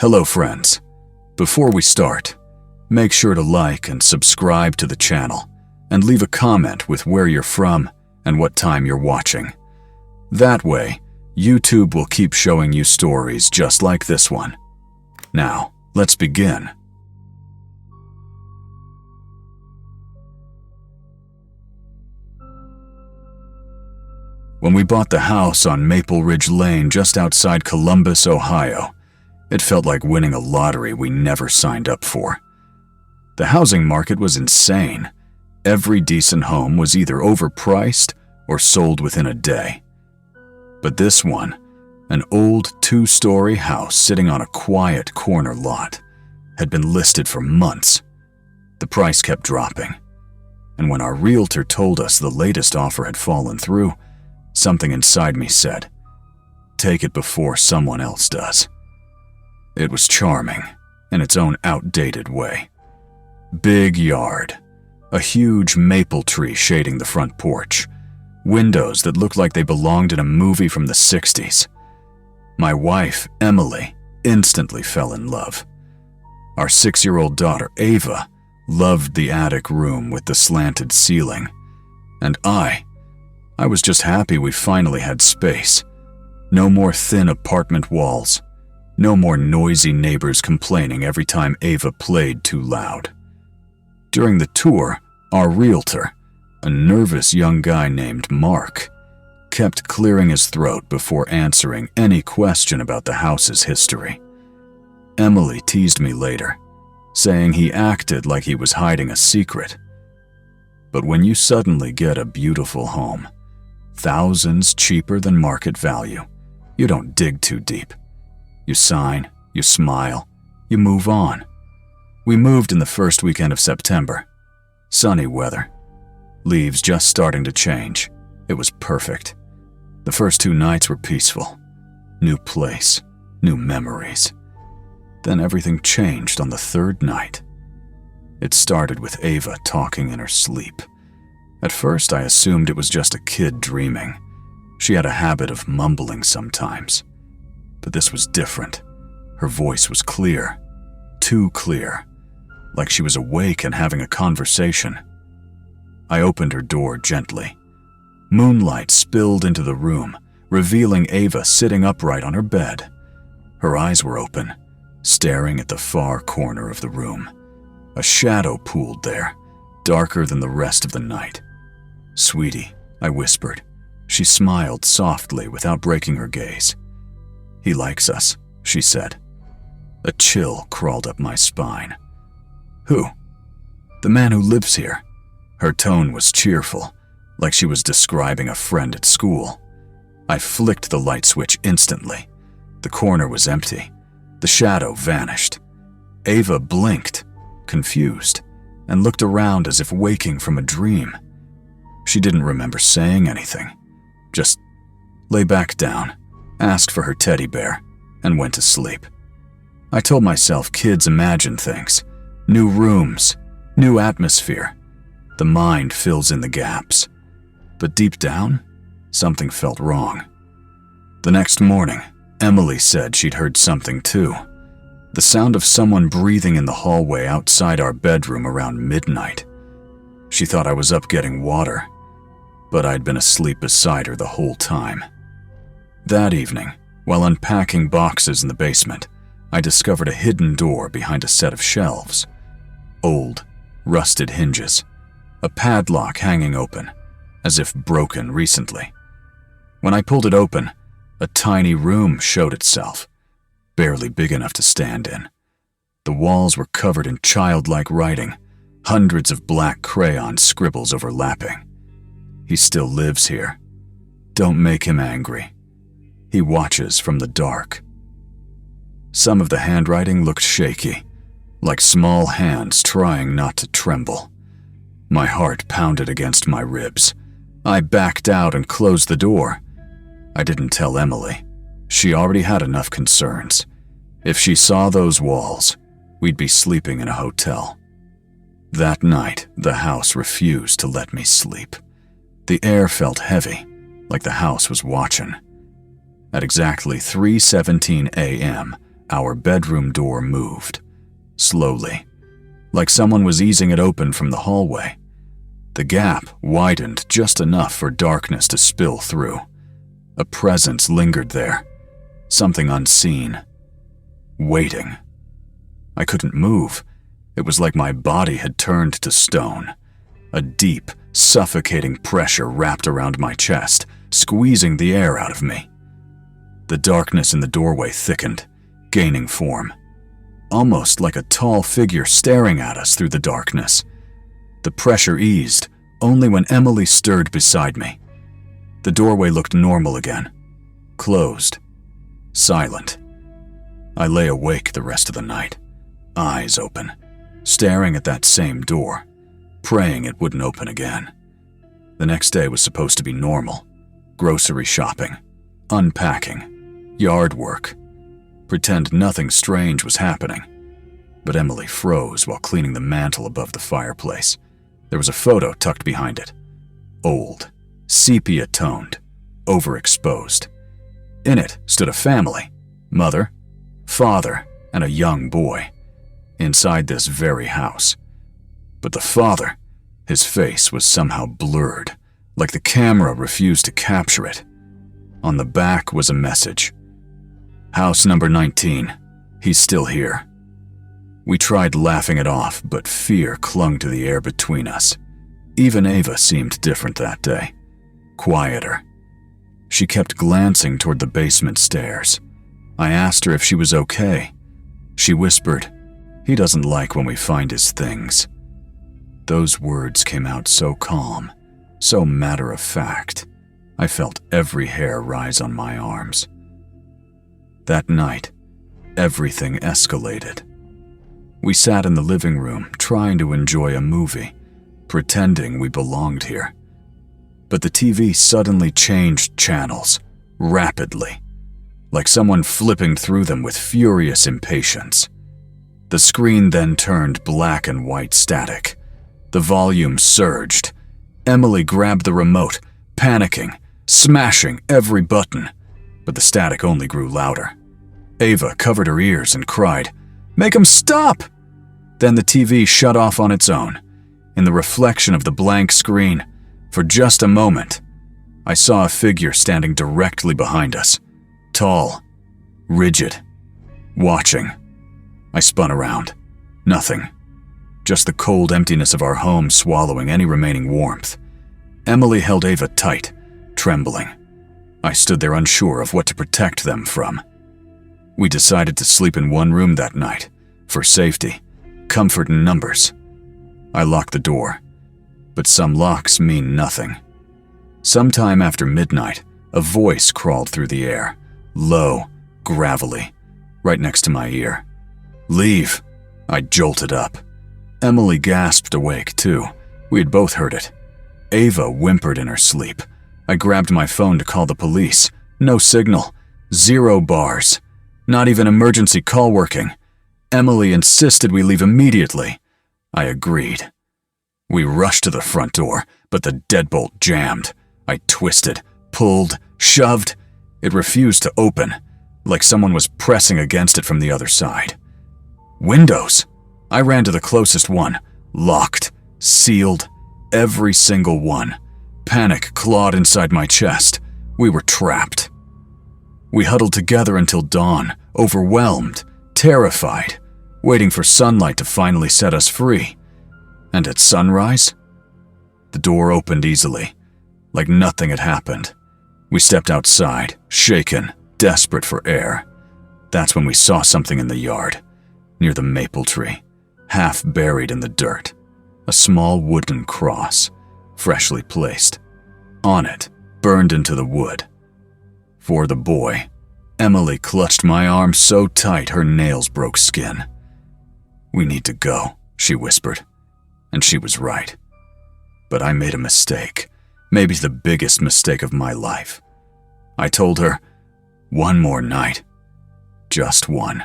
Hello friends. Before we start, make sure to like and subscribe to the channel and leave a comment with where you're from and what time you're watching. That way, YouTube will keep showing you stories just like this one. Now, let's begin. When we bought the house on Maple Ridge Lane just outside Columbus, Ohio, it felt like winning a lottery we never signed up for. The housing market was insane. Every decent home was either overpriced or sold within a day. But this one, an old two-story house sitting on a quiet corner lot, had been listed for months. The price kept dropping. And when our realtor told us the latest offer had fallen through, something inside me said, "Take it before someone else does." It was charming, in its own outdated way. Big yard, a huge maple tree shading the front porch, windows that looked like they belonged in a movie from the 60s. My wife, Emily, instantly fell in love. Our 6-year-old daughter, Ava, loved the attic room with the slanted ceiling. And I was just happy we finally had space. No more thin apartment walls. No more noisy neighbors complaining every time Ava played too loud. During the tour, our realtor, a nervous young guy named Mark, kept clearing his throat before answering any question about the house's history. Emily teased me later, saying he acted like he was hiding a secret. But when you suddenly get a beautiful home, thousands cheaper than market value, you don't dig too deep. You sign, you smile, you move on. We moved in the first weekend of September. Sunny weather. Leaves just starting to change. It was perfect. The first 2 nights were peaceful. New place, new memories. Then everything changed on the 3rd night. It started with Ava talking in her sleep. At first, I assumed it was just a kid dreaming. She had a habit of mumbling sometimes. But this was different. Her voice was clear. Too clear. Like she was awake and having a conversation. I opened her door gently. Moonlight spilled into the room, revealing Ava sitting upright on her bed. Her eyes were open, staring at the far corner of the room. A shadow pooled there, darker than the rest of the night. "Sweetie," I whispered. She smiled softly without breaking her gaze. "He likes us," she said. A chill crawled up my spine. "Who?" "The man who lives here." Her tone was cheerful, like she was describing a friend at school. I flicked the light switch instantly. The corner was empty. The shadow vanished. Ava blinked, confused, and looked around as if waking from a dream. She didn't remember saying anything. Just lay back down, asked for her teddy bear, and went to sleep. I told myself kids imagine things. New rooms, new atmosphere. The mind fills in the gaps. But deep down, something felt wrong. The next morning, Emily said she'd heard something too. The sound of someone breathing in the hallway outside our bedroom around midnight. She thought I was up getting water, but I'd been asleep beside her the whole time. That evening, while unpacking boxes in the basement, I discovered a hidden door behind a set of shelves. Old, rusted hinges. A padlock hanging open, as if broken recently. When I pulled it open, a tiny room showed itself, barely big enough to stand in. The walls were covered in childlike writing, hundreds of black crayon scribbles overlapping. "He still lives here. Don't make him angry. He watches from the dark." Some of the handwriting looked shaky, like small hands trying not to tremble. My heart pounded against my ribs. I backed out and closed the door. I didn't tell Emily. She already had enough concerns. If she saw those walls, we'd be sleeping in a hotel. That night, the house refused to let me sleep. The air felt heavy, like the house was watching. At exactly 3:17 a.m., Our bedroom door moved, slowly, like someone was easing it open from the hallway. The gap widened just enough for darkness to spill through. A presence lingered there, something unseen, waiting. I couldn't move. It was like my body had turned to stone. A deep, suffocating pressure wrapped around my chest, squeezing the air out of me. The darkness in the doorway thickened, gaining form, almost like a tall figure staring at us through the darkness. The pressure eased only when Emily stirred beside me. The doorway looked normal again, closed, silent. I lay awake the rest of the night, eyes open, staring at that same door, praying it wouldn't open again. The next day was supposed to be normal. Grocery shopping, unpacking, yard work. Pretend nothing strange was happening. But Emily froze while cleaning the mantel above the fireplace. There was a photo tucked behind it. Old, sepia-toned, overexposed. In it stood a family, mother, father, and a young boy, inside this very house. But the father, his face was somehow blurred, like the camera refused to capture it. On the back was a message. House number 19. He's still here. We tried laughing it off, but fear clung to the air between us. Even Ava seemed different that day. Quieter. She kept glancing toward the basement stairs. I asked her if she was okay. She whispered, "He doesn't like when we find his things." Those words came out so calm, so matter-of-fact. I felt every hair rise on my arms. That night, everything escalated. We sat in the living room trying to enjoy a movie, pretending we belonged here. But the TV suddenly changed channels, rapidly, like someone flipping through them with furious impatience. The screen then turned black and white static. The volume surged. Emily grabbed the remote, panicking, smashing every button, but the static only grew louder. Ava covered her ears and cried, "Make him stop!" Then the TV shut off on its own. In the reflection of the blank screen, for just a moment, I saw a figure standing directly behind us, tall, rigid, watching. I spun around. Nothing. Just the cold emptiness of our home swallowing any remaining warmth. Emily held Ava tight, trembling. I stood there unsure of what to protect them from. We decided to sleep in one room that night, for safety, comfort in numbers. I locked the door, but some locks mean nothing. Sometime after midnight, a voice crawled through the air, low, gravelly, right next to my ear. "Leave." I jolted up. Emily gasped awake, too. We had both heard it. Ava whimpered in her sleep. I grabbed my phone to call the police. No signal. 0 bars. Not even emergency call working. Emily insisted we leave immediately. I agreed. We rushed to the front door, but the deadbolt jammed. I twisted, pulled, shoved. It refused to open, like someone was pressing against it from the other side. Windows! I ran to the closest one, locked, sealed, every single one. Panic clawed inside my chest. We were trapped. We huddled together until dawn, overwhelmed, terrified, waiting for sunlight to finally set us free. And at sunrise, the door opened easily, like nothing had happened. We stepped outside, shaken, desperate for air. That's when we saw something in the yard, near the maple tree, half buried in the dirt. A small wooden cross, freshly placed. On it, burned into the wood. For the boy, Emily clutched my arm so tight her nails broke skin. "We need to go," she whispered. And she was right. But I made a mistake, maybe the biggest mistake of my life. I told her, "One more night. Just one.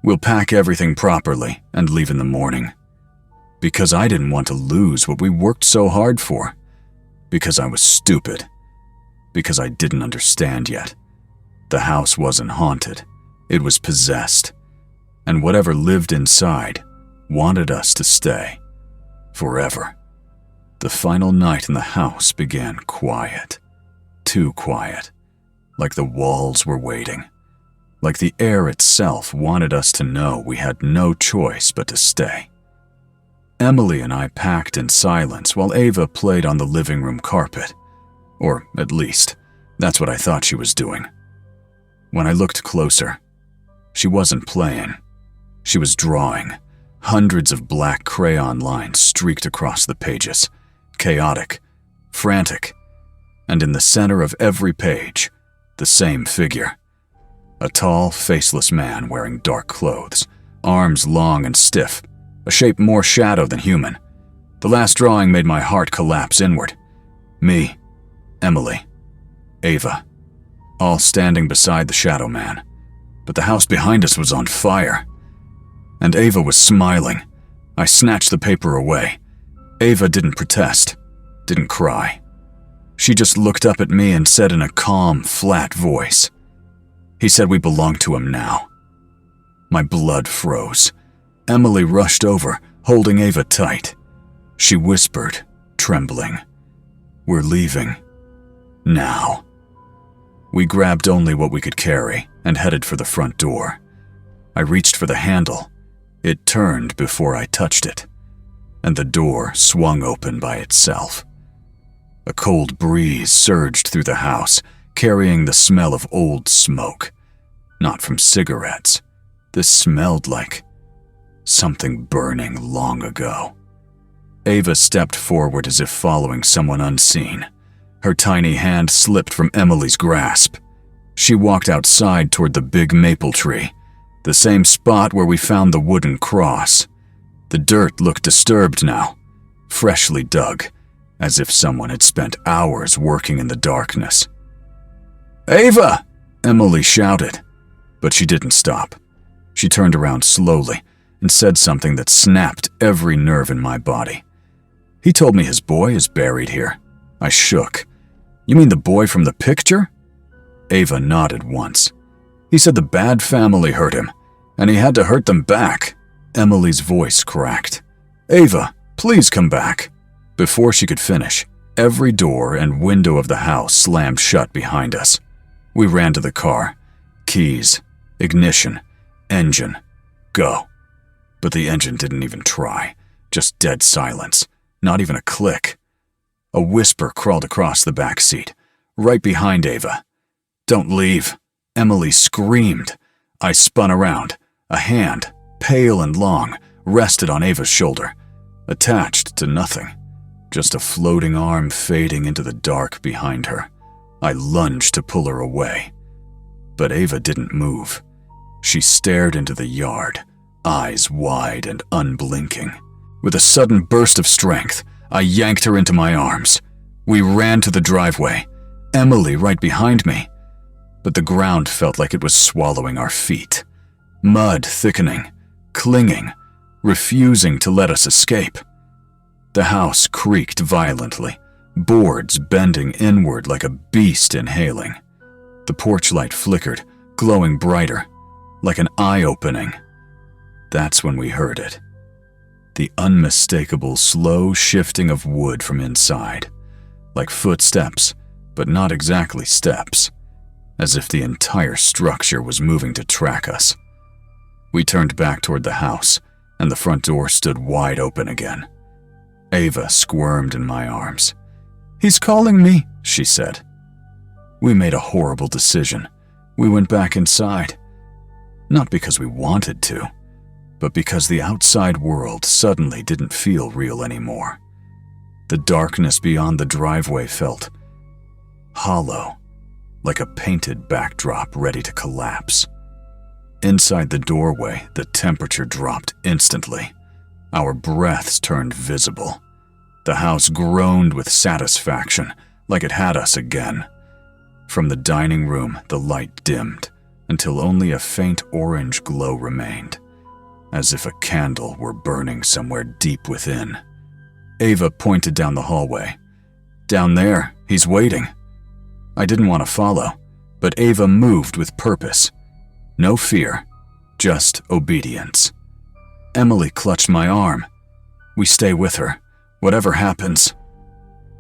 We'll pack everything properly and leave in the morning." Because I didn't want to lose what we worked so hard for. Because I was stupid. Because I didn't understand yet. The house wasn't haunted. It was possessed, and whatever lived inside wanted us to stay. Forever. The final night in the house began quiet. Too quiet. Like the walls were waiting. Like the air itself wanted us to know we had no choice but to stay. Emily and I packed in silence while Ava played on the living room carpet. Or, at least, that's what I thought she was doing. When I looked closer, she wasn't playing. She was drawing. Hundreds of black crayon lines streaked across the pages. Chaotic, frantic, and in the center of every page, the same figure. A tall, faceless man wearing dark clothes, arms long and stiff, a shape more shadow than human. The last drawing made my heart collapse inward. Me, Emily, Ava, all standing beside the shadow man. But the house behind us was on fire. And Ava was smiling. I snatched the paper away. Ava didn't protest, didn't cry. She just looked up at me and said in a calm, flat voice, "He said we belong to him now." My blood froze. Emily rushed over, holding Ava tight. She whispered, trembling, "We're leaving. Now." We grabbed only what we could carry and headed for the front door. I reached for the handle. It turned before I touched it, and the door swung open by itself. A cold breeze surged through the house, carrying the smell of old smoke. Not from cigarettes. This smelled like something burning long ago. Ava stepped forward as if following someone unseen. Her tiny hand slipped from Emily's grasp. She walked outside toward the big maple tree, the same spot where we found the wooden cross. The dirt looked disturbed now, freshly dug, as if someone had spent hours working in the darkness. "Ava!" Emily shouted, but she didn't stop. She turned around slowly and said something that snapped every nerve in my body. "He told me his boy is buried here." I shook. "You mean the boy from the picture?" Ava nodded once. "He said the bad family hurt him, and he had to hurt them back." Emily's voice cracked. "Ava, please come back." Before she could finish, every door and window of the house slammed shut behind us. We ran to the car. Keys, ignition, engine, go. But the engine didn't even try. Just dead silence. Not even a click. A whisper crawled across the back seat, right behind Ava. "Don't leave." Emily screamed. I spun around. A hand, pale and long, rested on Ava's shoulder, attached to nothing. Just a floating arm fading into the dark behind her. I lunged to pull her away. But Ava didn't move. She stared into the yard, eyes wide and unblinking. With a sudden burst of strength, I yanked her into my arms. We ran to the driveway, Emily right behind me. But the ground felt like it was swallowing our feet. Mud thickening, clinging, refusing to let us escape. The house creaked violently, boards bending inward like a beast inhaling. The porch light flickered, glowing brighter, like an eye-opening. That's when we heard it. The unmistakable slow shifting of wood from inside, like footsteps, but not exactly steps, as if the entire structure was moving to track us. We turned back toward the house, and the front door stood wide open again. Ava squirmed in my arms. "He's calling me," she said. We made a horrible decision. We went back inside. Not because we wanted to, but because the outside world suddenly didn't feel real anymore. The darkness beyond the driveway felt hollow, like a painted backdrop ready to collapse. Inside the doorway, the temperature dropped instantly. Our breaths turned visible. The house groaned with satisfaction, like it had us again. From the dining room, the light dimmed, until only a faint orange glow remained, as if a candle were burning somewhere deep within. Ava pointed down the hallway. "Down there, he's waiting." I didn't want to follow, but Ava moved with purpose. No fear, just obedience. Emily clutched my arm. We stay with her, whatever happens.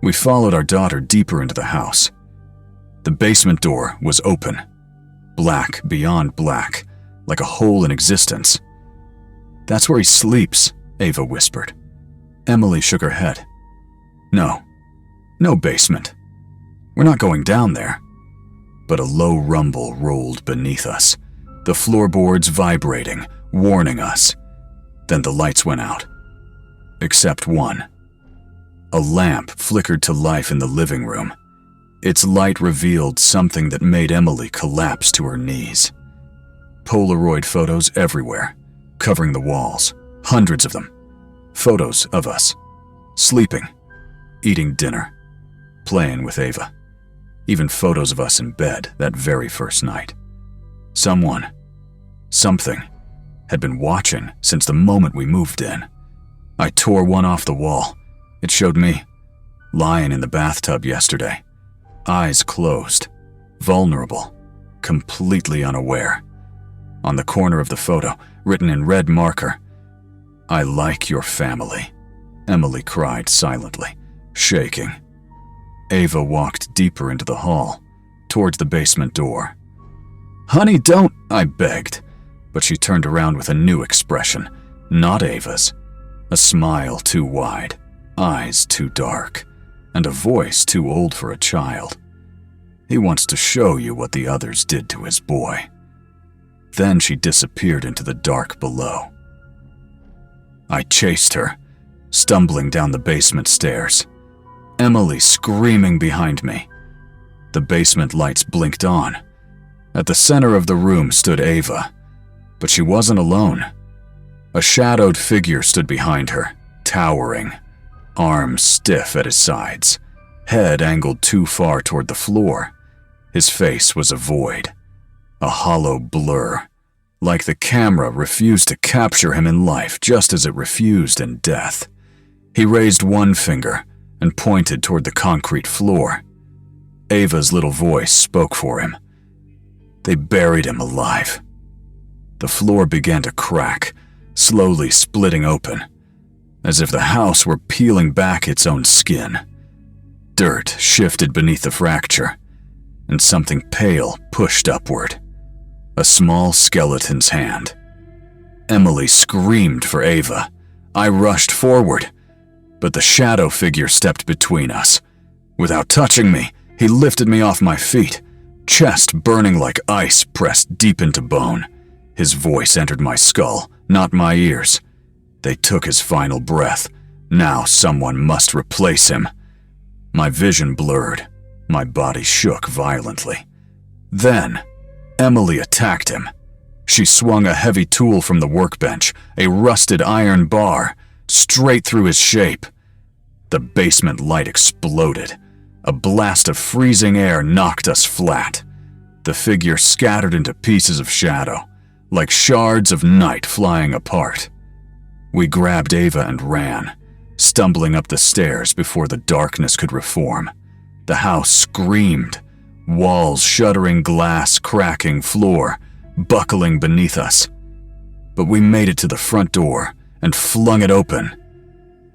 We followed our daughter deeper into the house. The basement door was open, black beyond black, like a hole in existence. "That's where he sleeps," Ava whispered. Emily shook her head. No basement. We're not going down there." But a low rumble rolled beneath us, the floorboards vibrating, warning us. Then the lights went out. Except one. A lamp flickered to life in the living room. Its light revealed something that made Emily collapse to her knees. Polaroid photos everywhere, covering the walls, hundreds of them. Photos of us, sleeping, eating dinner, playing with Ava. Even photos of us in bed that very first night. Someone, something, had been watching since the moment we moved in. I tore one off the wall. It showed me, lying in the bathtub yesterday, eyes closed, vulnerable, completely unaware. On the corner of the photo, written in red marker, "I like your family," Emily cried silently, shaking. Ava walked deeper into the hall, towards the basement door. "Honey, don't," I begged, but she turned around with a new expression, not Ava's. A smile too wide, eyes too dark, and a voice too old for a child. "He wants to show you what the others did to his boy." Then she disappeared into the dark below. I chased her, stumbling down the basement stairs. Emily screaming behind me. The basement lights blinked on. At the center of the room stood Ava, but she wasn't alone. A shadowed figure stood behind her, towering, arms stiff at his sides, head angled too far toward the floor. His face was a void, a hollow blur, like the camera refused to capture him in life just as it refused in death. He raised one finger and pointed toward the concrete floor. Ava's little voice spoke for him. They buried him alive. The floor began to crack, slowly splitting open, as if the house were peeling back its own skin. Dirt shifted beneath the fracture, and something pale pushed upward. A small skeleton's hand. Emily screamed for Ava. I rushed forward, but the shadow figure stepped between us. Without touching me, he lifted me off my feet, chest burning like ice pressed deep into bone. His voice entered my skull, not my ears. They took his final breath. Now someone must replace him. My vision blurred. My body shook violently. Then, Emily attacked him. She swung a heavy tool from the workbench, a rusted iron bar, straight through his shape. The basement light exploded. A blast of freezing air knocked us flat. The figure scattered into pieces of shadow, like shards of night flying apart. We grabbed Ava and ran, stumbling up the stairs before the darkness could reform. The house screamed, walls shuddering, glass cracking, floor buckling beneath us. But we made it to the front door and flung it open.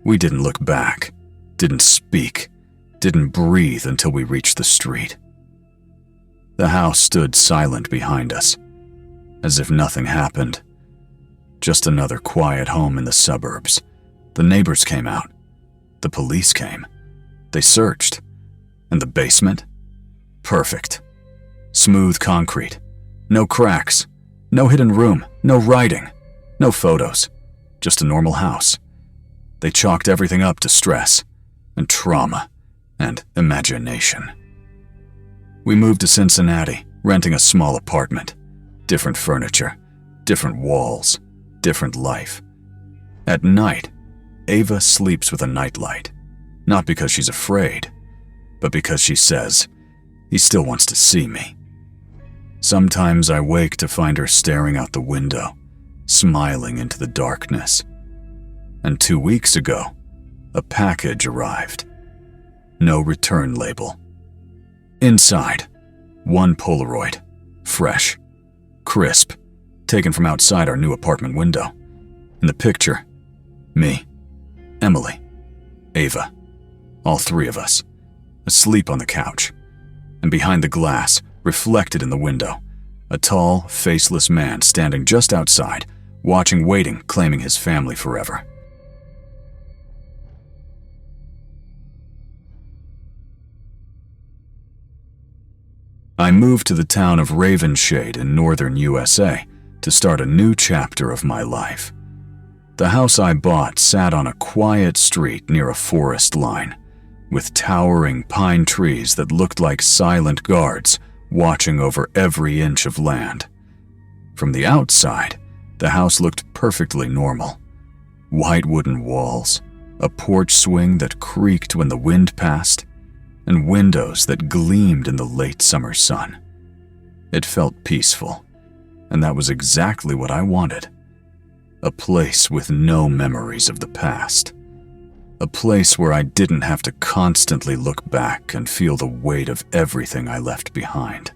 We didn't look back, didn't speak, didn't breathe until we reached the street. The house stood silent behind us, as if nothing happened. Just another quiet home in the suburbs. The neighbors came out. The police came. They searched. And the basement? Perfect. Smooth concrete. No cracks. No hidden room. No writing. No photos. Just a normal house. They chalked everything up to stress and trauma and imagination. We moved to Cincinnati, renting a small apartment. Different furniture, different walls, different life. At night, Ava sleeps with a nightlight. Not because she's afraid, but because she says, he still wants to see me. Sometimes I wake to find her staring out the window, smiling into the darkness. And 2 weeks ago, a package arrived. No return label. Inside, one Polaroid, fresh, crisp, taken from outside our new apartment window. In the picture, me, Emily, Ava, all three of us, asleep on the couch. And behind the glass, reflected in the window, a tall, faceless man standing just outside, watching, waiting, claiming his family forever. I moved to the town of Ravenshade in northern USA to start a new chapter of my life. The house I bought sat on a quiet street near a forest line, with towering pine trees that looked like silent guards watching over every inch of land. From the outside, the house looked perfectly normal. White wooden walls, a porch swing that creaked when the wind passed, and windows that gleamed in the late summer sun. It felt peaceful, and that was exactly what I wanted. A place with no memories of the past. A place where I didn't have to constantly look back and feel the weight of everything I left behind.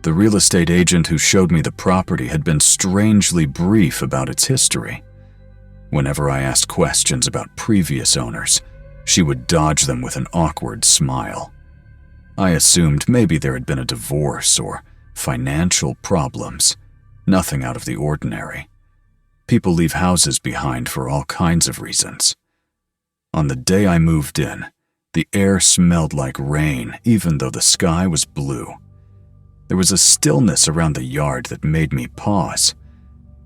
The real estate agent who showed me the property had been strangely brief about its history. Whenever I asked questions about previous owners, she would dodge them with an awkward smile. I assumed maybe there had been a divorce or financial problems, nothing out of the ordinary. People leave houses behind for all kinds of reasons. On the day I moved in, the air smelled like rain even though the sky was blue. There was a stillness around the yard that made me pause.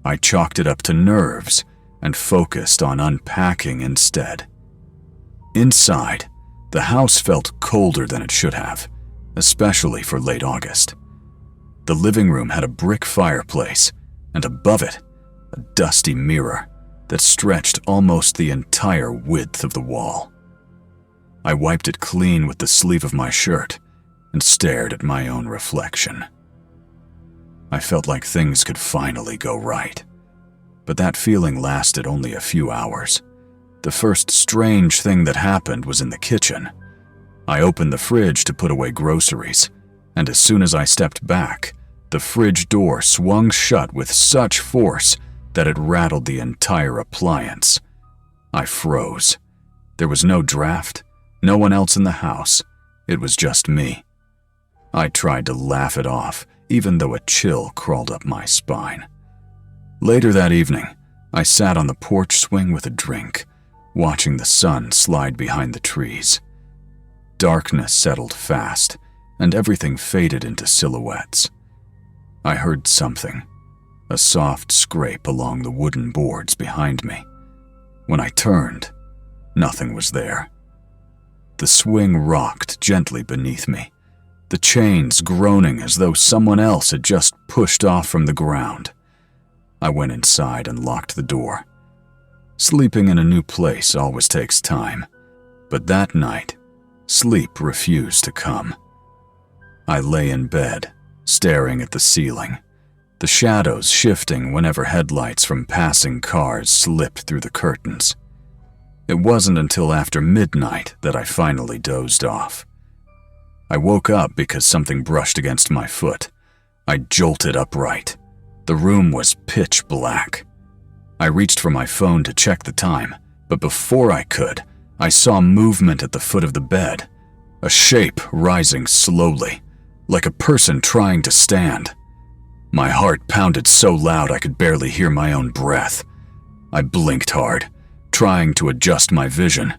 I chalked it up to nerves and focused on unpacking instead. Inside, the house felt colder than it should have, especially for late August. The living room had a brick fireplace, and above it, a dusty mirror that stretched almost the entire width of the wall. I wiped it clean with the sleeve of my shirt and stared at my own reflection. I felt like things could finally go right, but that feeling lasted only a few hours. The first strange thing that happened was in the kitchen. I opened the fridge to put away groceries, and as soon as I stepped back, the fridge door swung shut with such force that it rattled the entire appliance. I froze. There was no draft, no one else in the house. It was just me. I tried to laugh it off, even though a chill crawled up my spine. Later that evening, I sat on the porch swing with a drink, watching the sun slide behind the trees. Darkness settled fast, and everything faded into silhouettes. I heard something, a soft scrape along the wooden boards behind me. When I turned, nothing was there. The swing rocked gently beneath me, the chains groaning as though someone else had just pushed off from the ground. I went inside and locked the door. Sleeping in a new place always takes time, but that night, sleep refused to come. I lay in bed, staring at the ceiling, the shadows shifting whenever headlights from passing cars slipped through the curtains. It wasn't until after midnight that I finally dozed off. I woke up because something brushed against my foot. I jolted upright. The room was pitch black. I reached for my phone to check the time, but before I could, I saw movement at the foot of the bed, a shape rising slowly, like a person trying to stand. My heart pounded so loud I could barely hear my own breath. I blinked hard, trying to adjust my vision.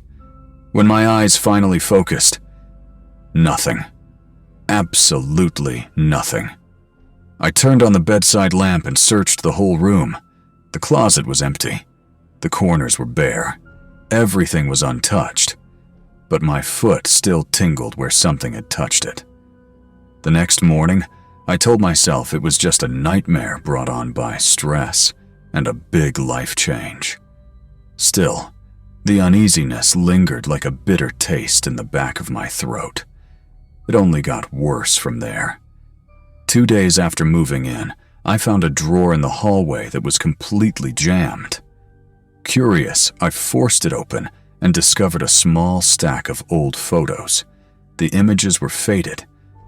When my eyes finally focused, nothing. Absolutely nothing. I turned on the bedside lamp and searched the whole room. The closet was empty. The corners were bare. Everything was untouched. But my foot still tingled where something had touched it. The next morning, I told myself it was just a nightmare brought on by stress and a big life change. Still, the uneasiness lingered like a bitter taste in the back of my throat. It only got worse from there. 2 days after moving in, I found a drawer in the hallway that was completely jammed. Curious, I forced it open and discovered a small stack of old photos. The images were faded,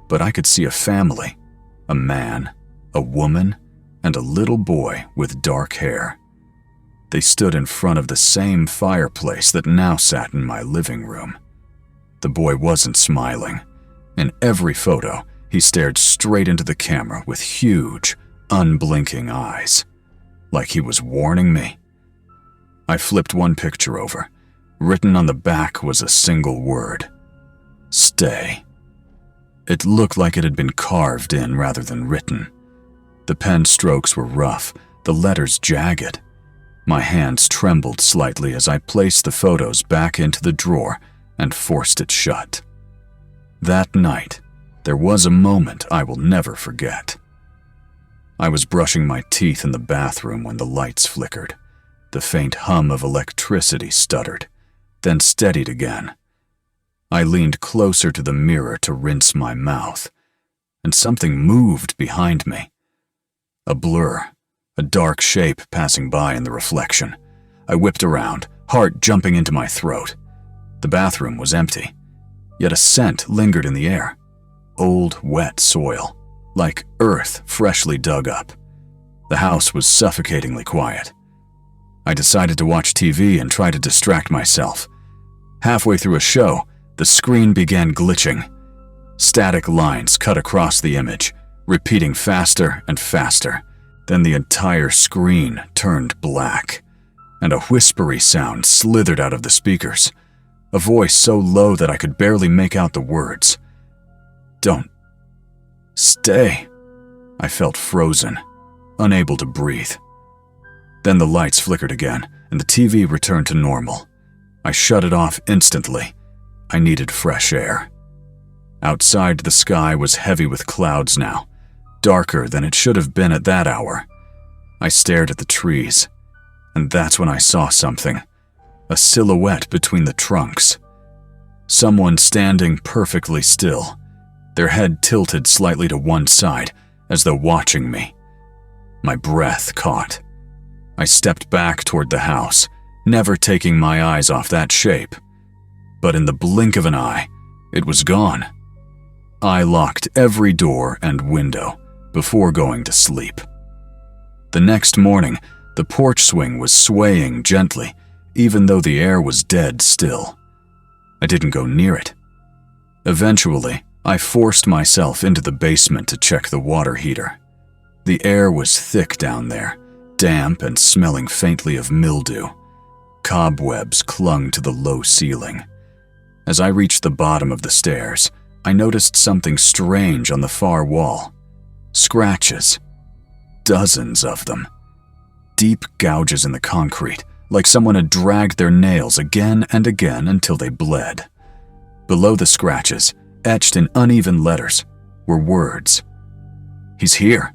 but I could see a family, a man, a woman, and a little boy with dark hair. They stood in front of the same fireplace that now sat in my living room. The boy wasn't smiling. In every photo, he stared straight into the camera with huge, unblinking eyes, like he was warning me. I flipped one picture over. Written on the back was a single word: stay. It looked like it had been carved in rather than written. The pen strokes were rough, the letters jagged. My hands trembled slightly as I placed the photos back into the drawer and forced it shut. That night, there was a moment I will never forget. I was brushing my teeth in the bathroom when the lights flickered. The faint hum of electricity stuttered, then steadied again. I leaned closer to the mirror to rinse my mouth, and something moved behind me. A blur, a dark shape passing by in the reflection. I whipped around, heart jumping into my throat. The bathroom was empty, yet a scent lingered in the air. Old, wet soil, like earth freshly dug up. The house was suffocatingly quiet. I decided to watch TV and try to distract myself. Halfway through a show, the screen began glitching. Static lines cut across the image, repeating faster and faster. Then the entire screen turned black, and a whispery sound slithered out of the speakers. A voice so low that I could barely make out the words. Don't. Stay. I felt frozen, unable to breathe. Then the lights flickered again, and the TV returned to normal. I shut it off instantly. I needed fresh air. Outside, the sky was heavy with clouds now, darker than it should have been at that hour. I stared at the trees, and that's when I saw something. A silhouette between the trunks. Someone standing perfectly still, their head tilted slightly to one side, as though watching me. My breath caught. I stepped back toward the house, never taking my eyes off that shape. But in the blink of an eye, it was gone. I locked every door and window before going to sleep. The next morning, the porch swing was swaying gently, even though the air was dead still. I didn't go near it. Eventually, I forced myself into the basement to check the water heater. The air was thick down there, damp and smelling faintly of mildew. Cobwebs clung to the low ceiling. As I reached the bottom of the stairs, I noticed something strange on the far wall. Scratches. Dozens of them. Deep gouges in the concrete, like someone had dragged their nails again and again until they bled. Below the scratches, etched in uneven letters, were words. He's here.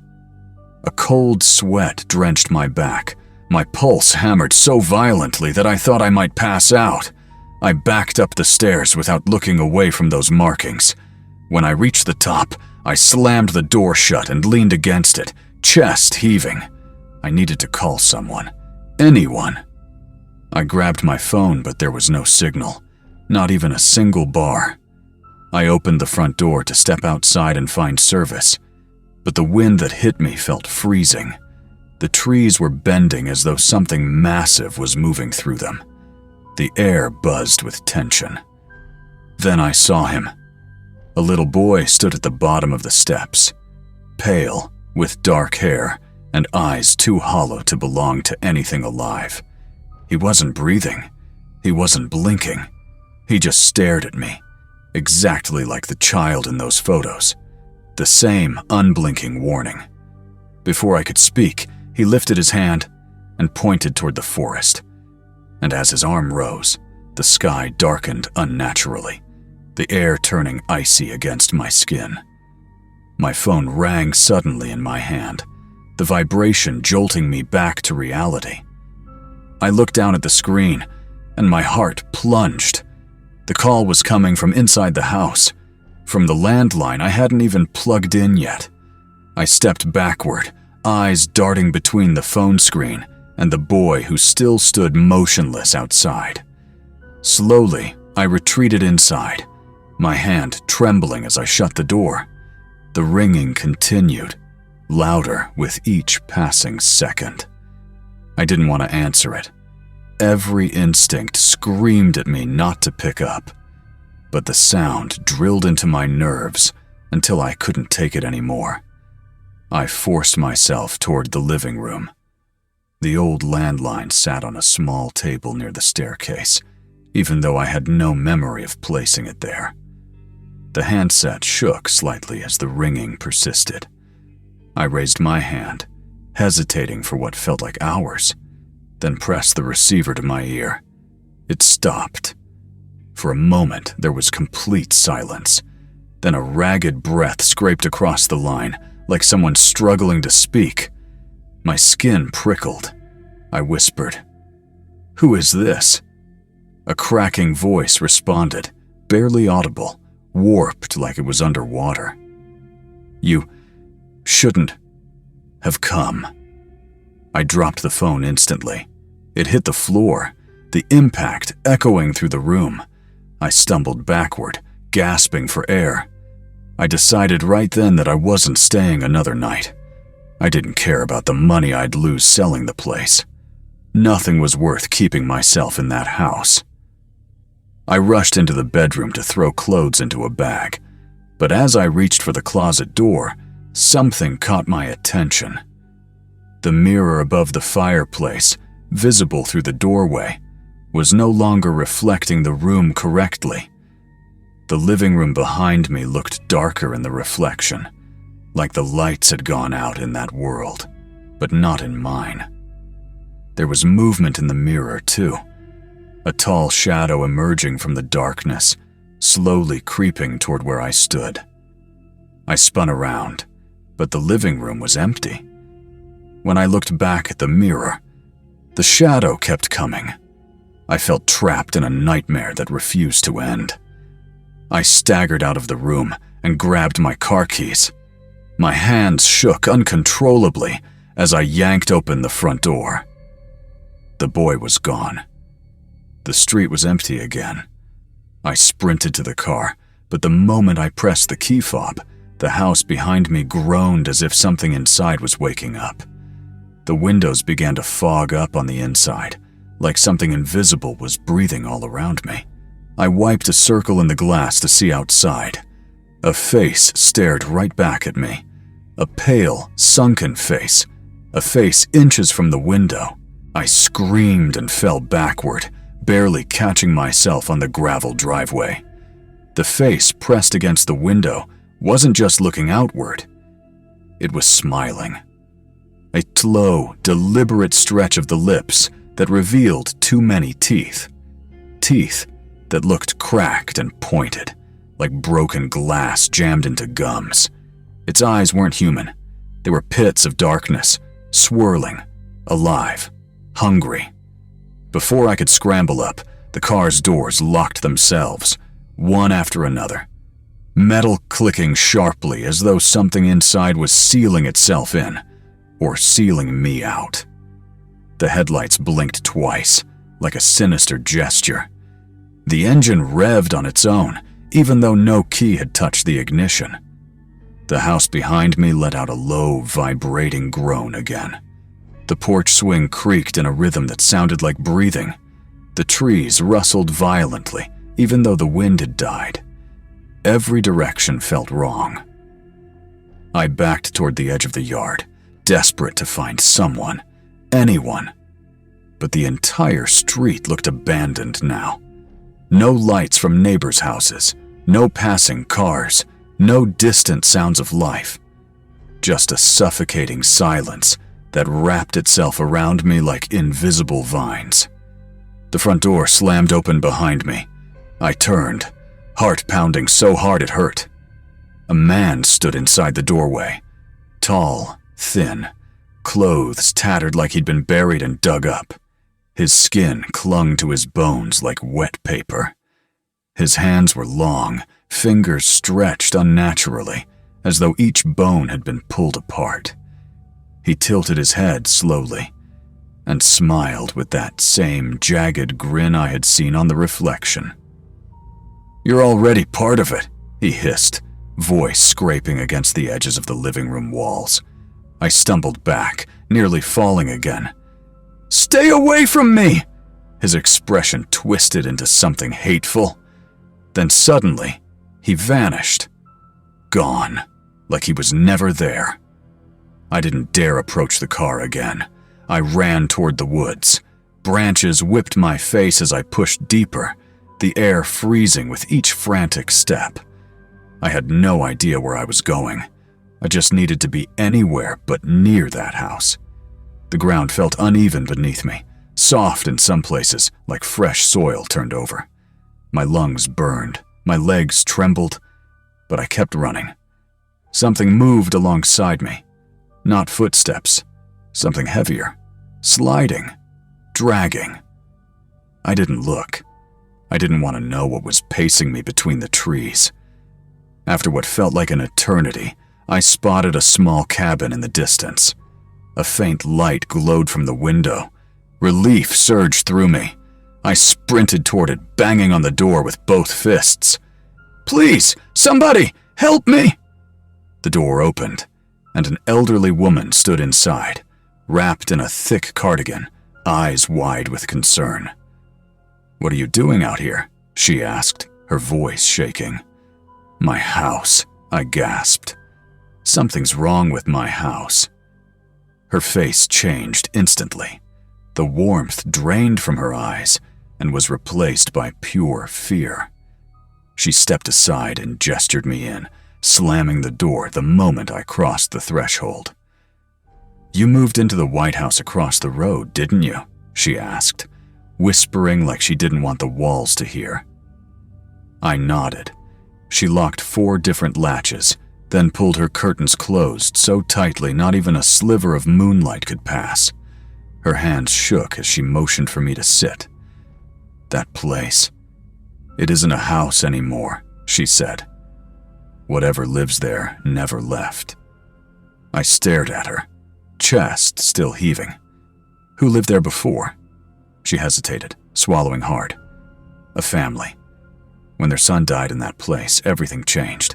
A cold sweat drenched my back. My pulse hammered so violently that I thought I might pass out. I backed up the stairs without looking away from those markings. When I reached the top, I slammed the door shut and leaned against it, chest heaving. I needed to call someone. Anyone. I grabbed my phone, but there was no signal. Not even a single bar. I opened the front door to step outside and find service. But the wind that hit me felt freezing. The trees were bending as though something massive was moving through them. The air buzzed with tension. Then I saw him. A little boy stood at the bottom of the steps, pale, with dark hair and eyes too hollow to belong to anything alive. He wasn't breathing. He wasn't blinking. He just stared at me, exactly like the child in those photos. The same unblinking warning. Before I could speak, he lifted his hand and pointed toward the forest. And as his arm rose, the sky darkened unnaturally, the air turning icy against my skin. My phone rang suddenly in my hand, the vibration jolting me back to reality. I looked down at the screen, and my heart plunged. The call was coming from inside the house, from the landline I hadn't even plugged in yet. I stepped backward, eyes darting between the phone screen and the boy who still stood motionless outside. Slowly, I retreated inside, my hand trembling as I shut the door. The ringing continued, louder with each passing second. I didn't want to answer it. Every instinct screamed at me not to pick up, but the sound drilled into my nerves until I couldn't take it anymore. I forced myself toward the living room. The old landline sat on a small table near the staircase, even though I had no memory of placing it there. The handset shook slightly as the ringing persisted. I raised my hand, hesitating for what felt like hours, then pressed the receiver to my ear. It stopped. For a moment, there was complete silence. Then a ragged breath scraped across the line, like someone struggling to speak. My skin prickled. I whispered, "Who is this?" A cracking voice responded, barely audible, warped like it was underwater. "You shouldn't have come." I dropped the phone instantly. It hit the floor, the impact echoing through the room. I stumbled backward, gasping for air. I decided right then that I wasn't staying another night. I didn't care about the money I'd lose selling the place. Nothing was worth keeping myself in that house. I rushed into the bedroom to throw clothes into a bag, but as I reached for the closet door, something caught my attention. The mirror above the fireplace, visible through the doorway, was no longer reflecting the room correctly. The living room behind me looked darker in the reflection, like the lights had gone out in that world, but not in mine. There was movement in the mirror, too. A tall shadow emerging from the darkness, slowly creeping toward where I stood. I spun around, but the living room was empty. When I looked back at the mirror, the shadow kept coming. I felt trapped in a nightmare that refused to end. I staggered out of the room and grabbed my car keys. My hands shook uncontrollably as I yanked open the front door. The boy was gone. The street was empty again. I sprinted to the car, but the moment I pressed the key fob, the house behind me groaned as if something inside was waking up. The windows began to fog up on the inside, like something invisible was breathing all around me. I wiped a circle in the glass to see outside. A face stared right back at me. A pale, sunken face. A face inches from the window. I screamed and fell backward, barely catching myself on the gravel driveway. The face pressed against the window wasn't just looking outward. It was smiling. A slow, deliberate stretch of the lips that revealed too many teeth. Teeth that looked cracked and pointed, like broken glass jammed into gums. Its eyes weren't human. They were pits of darkness, swirling, alive, hungry. Before I could scramble up, the car's doors locked themselves, one after another. Metal clicking sharply as though something inside was sealing itself in, or sealing me out. The headlights blinked twice, like a sinister gesture. The engine revved on its own, even though no key had touched the ignition. The house behind me let out a low, vibrating groan again. The porch swing creaked in a rhythm that sounded like breathing. The trees rustled violently, even though the wind had died. Every direction felt wrong. I backed toward the edge of the yard, desperate to find someone, anyone. But the entire street looked abandoned now. No lights from neighbors' houses, no passing cars, no distant sounds of life. Just a suffocating silence that wrapped itself around me like invisible vines. The front door slammed open behind me. I turned, heart pounding so hard it hurt. A man stood inside the doorway, tall, thin, clothes tattered like he'd been buried and dug up. His skin clung to his bones like wet paper. His hands were long, fingers stretched unnaturally, as though each bone had been pulled apart. He tilted his head slowly and smiled with that same jagged grin I had seen on the reflection. "You're already part of it," he hissed, voice scraping against the edges of the living room walls. I stumbled back, nearly falling again. "Stay away from me!" His expression twisted into something hateful. Then suddenly, he vanished. Gone, like he was never there. I didn't dare approach the car again. I ran toward the woods. Branches whipped my face as I pushed deeper, the air freezing with each frantic step. I had no idea where I was going. I just needed to be anywhere but near that house. The ground felt uneven beneath me, soft in some places, like fresh soil turned over. My lungs burned, my legs trembled, but I kept running. Something moved alongside me. Not footsteps, something heavier, sliding, dragging. I didn't look. I didn't want to know what was pacing me between the trees. After what felt like an eternity, I spotted a small cabin in the distance. A faint light glowed from the window. Relief surged through me. I sprinted toward it, banging on the door with both fists. "Please, somebody, help me!" The door opened, and an elderly woman stood inside, wrapped in a thick cardigan, eyes wide with concern. "What are you doing out here?" she asked, her voice shaking. "My house," I gasped. "Something's wrong with my house." Her face changed instantly. The warmth drained from her eyes and was replaced by pure fear. She stepped aside and gestured me in, slamming the door the moment I crossed the threshold. "You moved into the White House across the road, didn't you?" she asked, whispering like she didn't want the walls to hear. I nodded. She locked 4 different latches, then pulled her curtains closed so tightly not even a sliver of moonlight could pass. Her hands shook as she motioned for me to sit. "That place. It isn't a house anymore," she said. "Whatever lives there never left." I stared at her, chest still heaving. "Who lived there before?" She hesitated, swallowing hard. "A family. When their son died in that place, everything changed.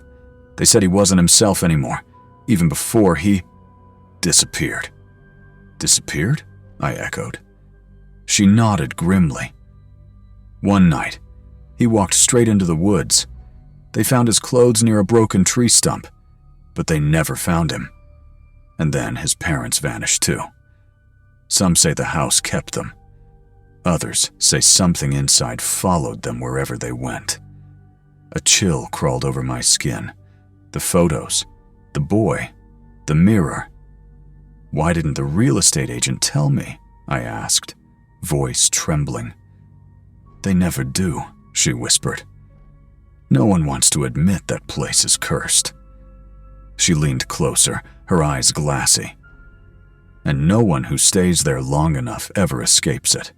They said he wasn't himself anymore, even before he disappeared." "Disappeared?" I echoed. She nodded grimly. "One night, he walked straight into the woods. They found his clothes near a broken tree stump, but they never found him. And then his parents vanished too. Some say the house kept them. Others say something inside followed them wherever they went." A chill crawled over my skin. The photos, the boy, the mirror. "Why didn't the real estate agent tell me?" I asked, voice trembling. "They never do," she whispered. "No one wants to admit that place is cursed." She leaned closer, her eyes glassy. "And no one who stays there long enough ever escapes it."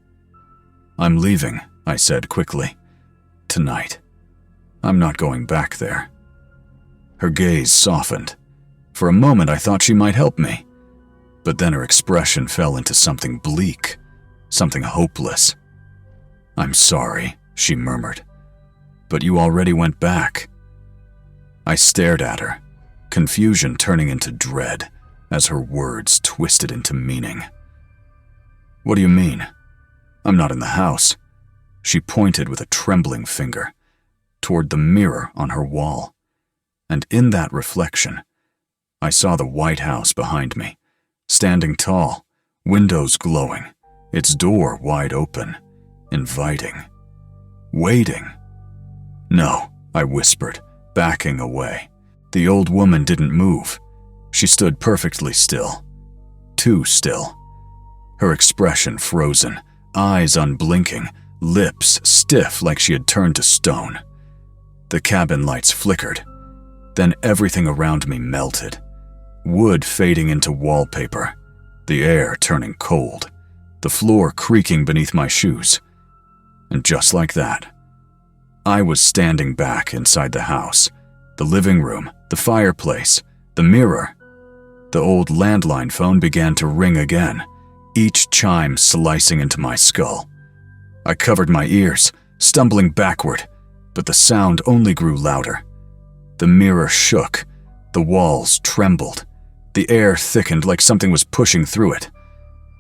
"I'm leaving," I said quickly. "Tonight. I'm not going back there." Her gaze softened. For a moment I thought she might help me. But then her expression fell into something bleak, something hopeless. "I'm sorry," she murmured. "But you already went back." I stared at her, confusion turning into dread as her words twisted into meaning. "What do you mean? I'm not in the house." She pointed with a trembling finger toward the mirror on her wall. And in that reflection, I saw the White House behind me, standing tall, windows glowing, its door wide open, inviting, waiting. "No," I whispered, backing away. The old woman didn't move. She stood perfectly still. Too still. Her expression frozen, eyes unblinking, lips stiff like she had turned to stone. The cabin lights flickered. Then everything around me melted. Wood fading into wallpaper, the air turning cold, the floor creaking beneath my shoes. And just like that, I was standing back inside the house, the living room, the fireplace, the mirror. The old landline phone began to ring again, each chime slicing into my skull. I covered my ears, stumbling backward, but the sound only grew louder. The mirror shook, the walls trembled, The air thickened like something was pushing through it.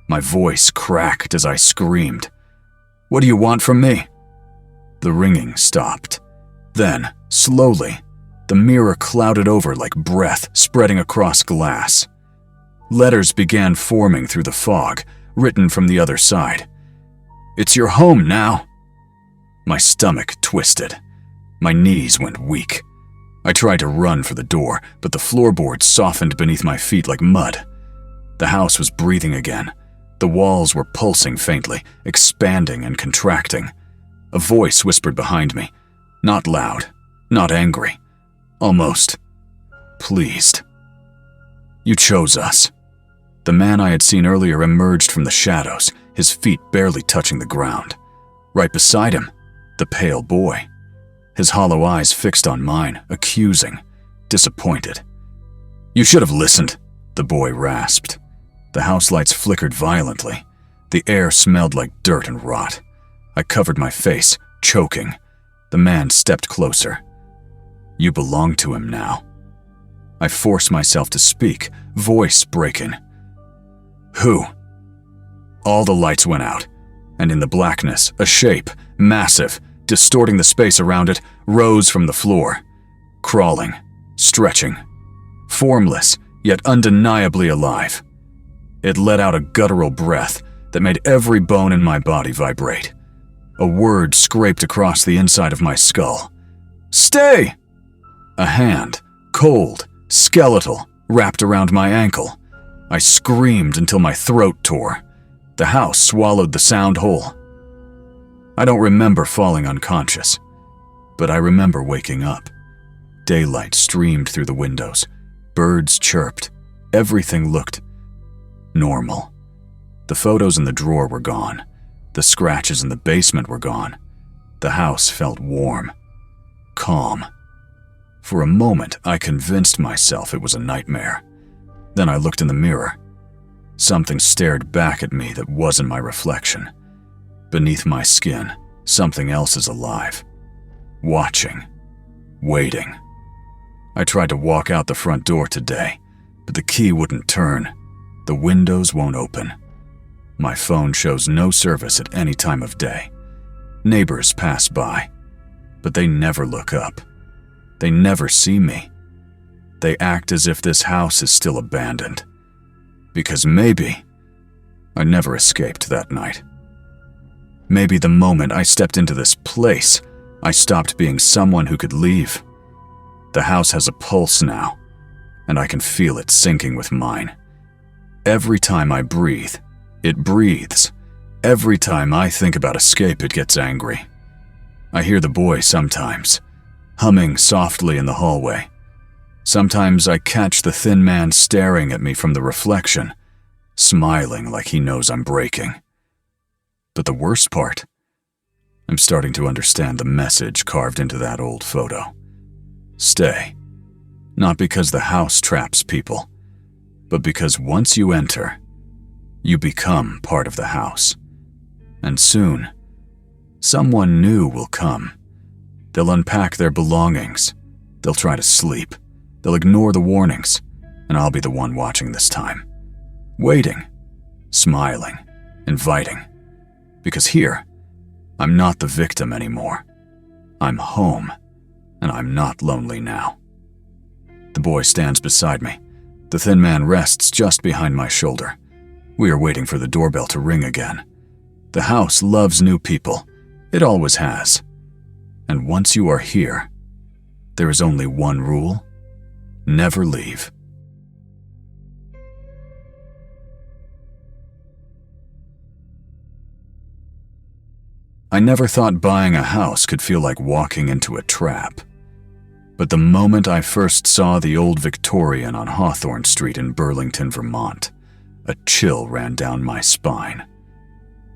My voice cracked as I screamed. "What do you want from me?" The ringing stopped. Then, slowly, the mirror clouded over like breath spreading across glass. Letters began forming through the fog, written from the other side. "It's your home now." My stomach twisted. My knees went weak. I tried to run for the door, but the floorboards softened beneath my feet like mud. The house was breathing again. The walls were pulsing faintly, expanding and contracting. A voice whispered behind me, not loud, not angry, almost pleased. "You chose us." The man I had seen earlier emerged from the shadows, his feet barely touching the ground. Right beside him, the pale boy. His hollow eyes fixed on mine, accusing, disappointed. "You should have listened," the boy rasped. The house lights flickered violently. The air smelled like dirt and rot. I covered my face, choking. The man stepped closer. "You belong to him now." I forced myself to speak, voice breaking. "Who?" All the lights went out, and in the blackness, a shape, massive, distorting the space around it, rose from the floor, crawling, stretching, formless, yet undeniably alive. It let out a guttural breath that made every bone in my body vibrate. A word scraped across the inside of my skull. "Stay!" A hand, cold, skeletal, wrapped around my ankle. I screamed until my throat tore. The house swallowed the sound whole. I don't remember falling unconscious, but I remember waking up. Daylight streamed through the windows. Birds chirped. Everything looked normal. The photos in the drawer were gone. The scratches in the basement were gone. The house felt warm, calm. For a moment, I convinced myself it was a nightmare. Then I looked in the mirror. Something stared back at me that wasn't my reflection. Beneath my skin, something else is alive. Watching. Waiting. I tried to walk out the front door today, but the key wouldn't turn. The windows won't open. My phone shows no service at any time of day. Neighbors pass by, but they never look up. They never see me. They act as if this house is still abandoned. Because maybe I never escaped that night. Maybe the moment I stepped into this place, I stopped being someone who could leave. The house has a pulse now, and I can feel it sinking with mine. Every time I breathe, it breathes. Every time I think about escape, it gets angry. I hear the boy sometimes, humming softly in the hallway. Sometimes I catch the thin man staring at me from the reflection, smiling like he knows I'm breaking. But the worst part, I'm starting to understand the message carved into that old photo. Stay. Not because the house traps people, but because once you enter, you become part of the house. And soon, someone new will come. They'll unpack their belongings. They'll try to sleep. They'll ignore the warnings, and I'll be the one watching this time. Waiting, smiling, inviting. Because here, I'm not the victim anymore. I'm home, and I'm not lonely now. The boy stands beside me. The thin man rests just behind my shoulder. We are waiting for the doorbell to ring again. The house loves new people. It always has. And once you are here, there is only one rule: never leave. I never thought buying a house could feel like walking into a trap. But the moment I first saw the old Victorian on Hawthorne Street in Burlington, Vermont, a chill ran down my spine.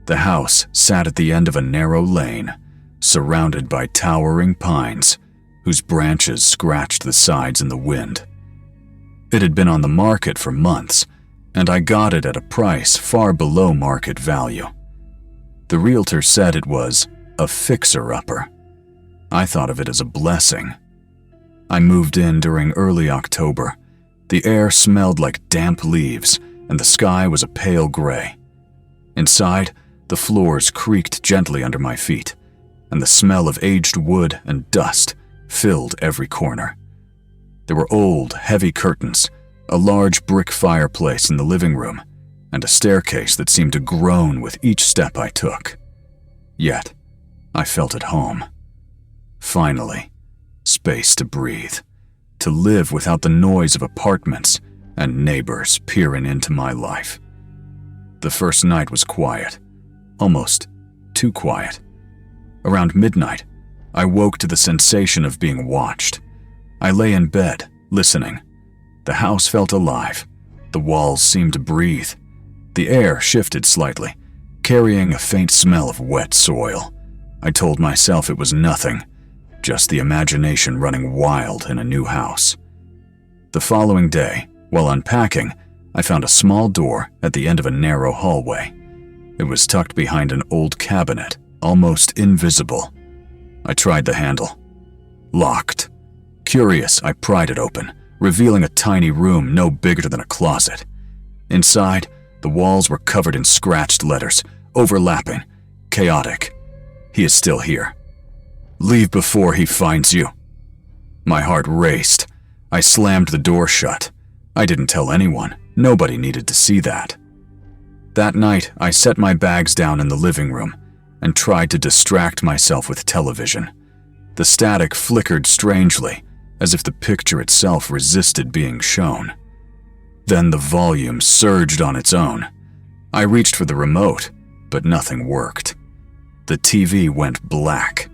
The house sat at the end of a narrow lane, surrounded by towering pines, whose branches scratched the sides in the wind. It had been on the market for months, and I got it at a price far below market value. The realtor said it was a fixer-upper. I thought of it as a blessing. I moved in during early October. The air smelled like damp leaves, and the sky was a pale gray. Inside, the floors creaked gently under my feet, and the smell of aged wood and dust filled every corner. There were old, heavy curtains, a large brick fireplace in the living room, and a staircase that seemed to groan with each step I took. Yet, I felt at home. Finally, space to breathe, to live without the noise of apartments and neighbors peering into my life. The first night was quiet, almost too quiet. Around midnight, I woke to the sensation of being watched. I lay in bed, listening. The house felt alive. The walls seemed to breathe. The air shifted slightly, carrying a faint smell of wet soil. I told myself it was nothing, just the imagination running wild in a new house. The following day, while unpacking, I found a small door at the end of a narrow hallway. It was tucked behind an old cabinet, almost invisible. I tried the handle. Locked. Curious, I pried it open, revealing a tiny room no bigger than a closet. Inside, the walls were covered in scratched letters, overlapping, chaotic. He is still here. Leave before he finds you. My heart raced. I slammed the door shut. I didn't tell anyone. Nobody needed to see that. That night, I set my bags down in the living room and tried to distract myself with television. The static flickered strangely, as if the picture itself resisted being shown. Then the volume surged on its own. I reached for the remote, but nothing worked. The TV went black.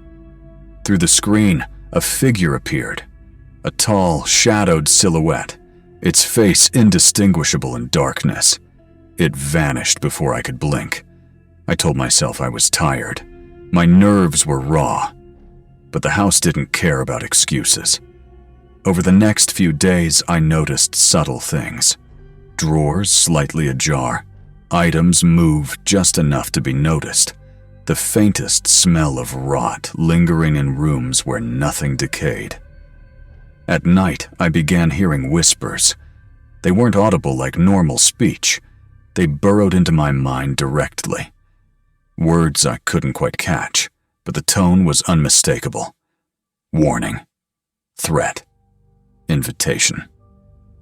Through the screen, a figure appeared. A tall, shadowed silhouette, its face indistinguishable in darkness. It vanished before I could blink. I told myself I was tired. My nerves were raw. But the house didn't care about excuses. Over the next few days, I noticed subtle things. Drawers slightly ajar. Items moved just enough to be noticed. The faintest smell of rot lingering in rooms where nothing decayed. At night, I began hearing whispers. They weren't audible like normal speech. They burrowed into my mind directly. Words I couldn't quite catch, but the tone was unmistakable. Warning. Threat. Invitation.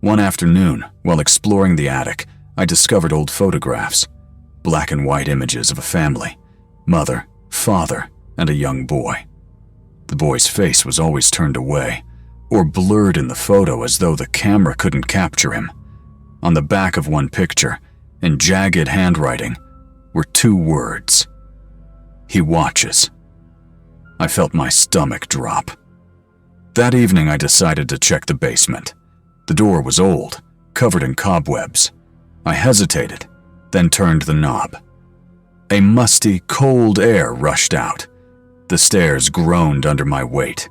One afternoon, while exploring the attic, I discovered old photographs. Black and white images of a family. Mother, father, and a young boy. The boy's face was always turned away, or blurred in the photo as though the camera couldn't capture him. On the back of one picture, in jagged handwriting, were 2 words. He watches. I felt my stomach drop. That evening I decided to check the basement. The door was old, covered in cobwebs. I hesitated, then turned the knob. A musty, cold air rushed out. The stairs groaned under my weight.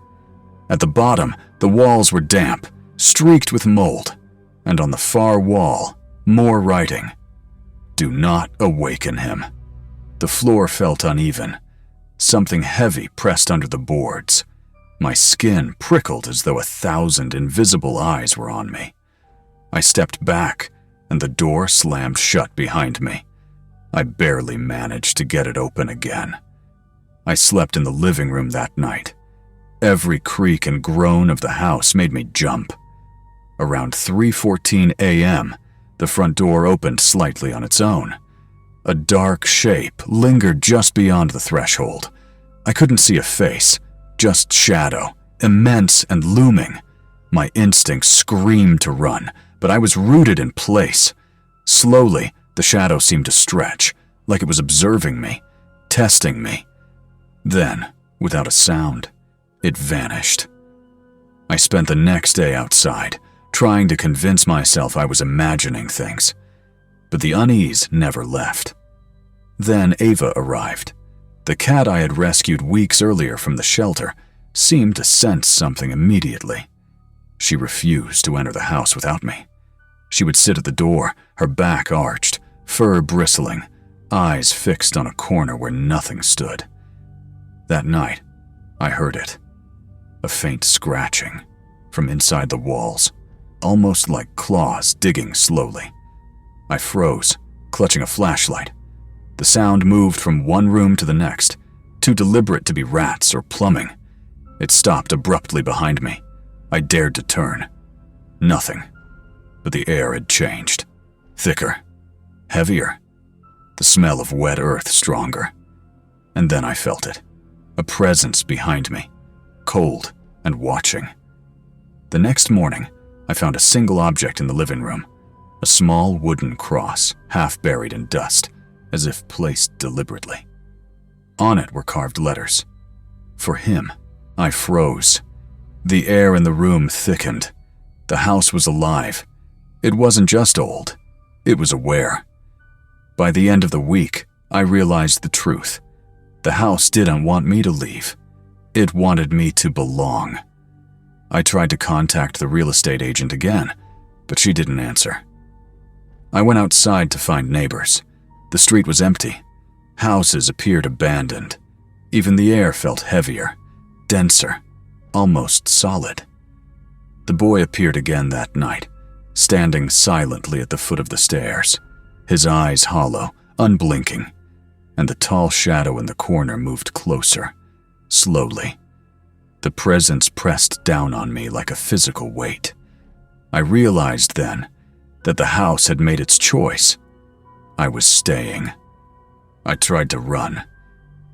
At the bottom, the walls were damp, streaked with mold, and on the far wall, more writing. Do not awaken him. The floor felt uneven. Something heavy pressed under the boards. My skin prickled as though 1,000 invisible eyes were on me. I stepped back, and the door slammed shut behind me. I barely managed to get it open again. I slept in the living room that night. Every creak and groan of the house made me jump. Around 3:14 a.m., the front door opened slightly on its own. A dark shape lingered just beyond the threshold. I couldn't see a face, just shadow, immense and looming. My instincts screamed to run, but I was rooted in place. Slowly, the shadow seemed to stretch, like it was observing me, testing me. Then, without a sound, it vanished. I spent the next day outside, trying to convince myself I was imagining things. But the unease never left. Then Ava arrived. The cat I had rescued weeks earlier from the shelter seemed to sense something immediately. She refused to enter the house without me. She would sit at the door, her back arched, fur bristling, eyes fixed on a corner where nothing stood. That night, I heard it. A faint scratching from inside the walls, almost like claws digging slowly. I froze, clutching a flashlight. The sound moved from one room to the next, too deliberate to be rats or plumbing. It stopped abruptly behind me. I dared to turn. Nothing. But the air had changed. Thicker. Heavier. The smell of wet earth stronger. And then I felt it. A presence behind me. Cold and watching. The next morning, I found a single object in the living room. A small wooden cross, half buried in dust, as if placed deliberately. On it were carved letters. For him. I froze. The air in the room thickened. The house was alive. It wasn't just old. It was aware. By the end of the week, I realized the truth. The house didn't want me to leave. It wanted me to belong. I tried to contact the real estate agent again, but she didn't answer. I went outside to find neighbors. The street was empty. Houses appeared abandoned. Even the air felt heavier, denser, almost solid. The boy appeared again that night, standing silently at the foot of the stairs, his eyes hollow, unblinking, and the tall shadow in the corner moved closer, slowly. The presence pressed down on me like a physical weight. I realized then that the house had made its choice. I was staying. I tried to run,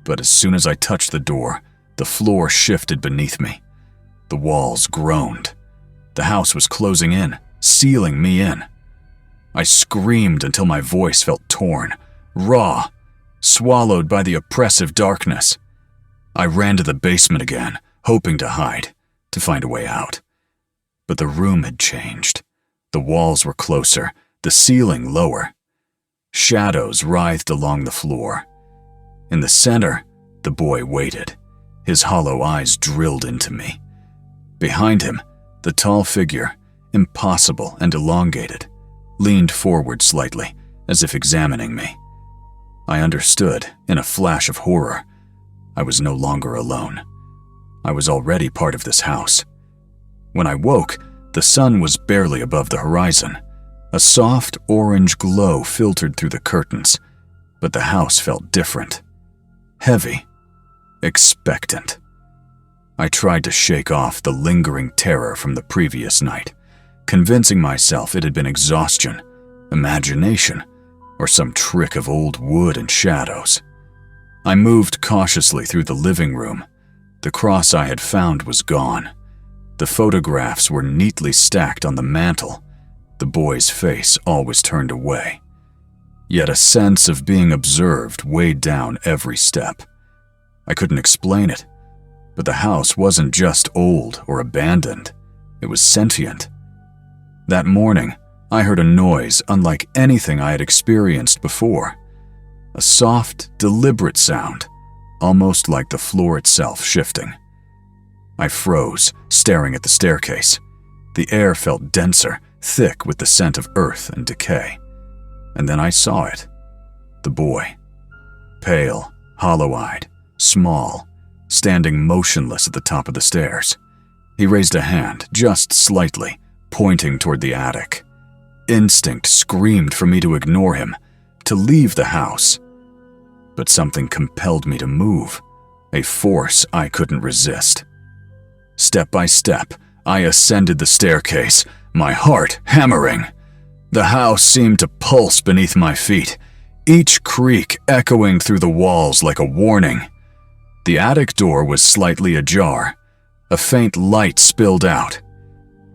but as soon as I touched the door, the floor shifted beneath me. The walls groaned. The house was closing in, sealing me in. I screamed until my voice felt torn, raw, swallowed by the oppressive darkness. I ran to the basement again, hoping to hide, to find a way out. But the room had changed. The walls were closer, the ceiling lower. Shadows writhed along the floor. In the center, the boy waited, his hollow eyes drilled into me. Behind him, the tall figure, impossible and elongated, leaned forward slightly, as if examining me. I understood, in a flash of horror. I was no longer alone. I was already part of this house. When I woke, the sun was barely above the horizon. A soft orange glow filtered through the curtains, but the house felt different. Heavy. Expectant. I tried to shake off the lingering terror from the previous night, convincing myself it had been exhaustion, imagination, or some trick of old wood and shadows. I moved cautiously through the living room. The cross I had found was gone. The photographs were neatly stacked on the mantel. The boy's face always turned away. Yet a sense of being observed weighed down every step. I couldn't explain it, but the house wasn't just old or abandoned. It was sentient. That morning, I heard a noise unlike anything I had experienced before. A soft, deliberate sound, almost like the floor itself shifting. I froze, staring at the staircase. The air felt denser, thick with the scent of earth and decay. And then I saw it. The boy. Pale, hollow-eyed, small, standing motionless at the top of the stairs. He raised a hand, just slightly, pointing toward the attic. Instinct screamed for me to ignore him, to leave the house. But something compelled me to move, a force I couldn't resist. Step by step, I ascended the staircase, my heart hammering. The house seemed to pulse beneath my feet, each creak echoing through the walls like a warning. The attic door was slightly ajar. A faint light spilled out.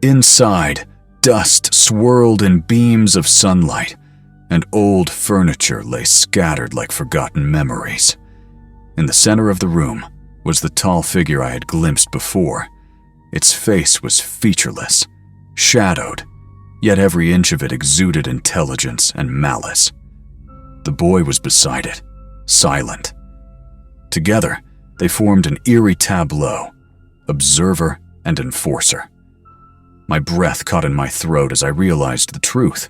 Inside, dust swirled in beams of sunlight, and old furniture lay scattered like forgotten memories. In the center of the room was the tall figure I had glimpsed before. Its face was featureless, shadowed, yet every inch of it exuded intelligence and malice. The boy was beside it, silent. Together, they formed an eerie tableau, observer and enforcer. My breath caught in my throat as I realized the truth.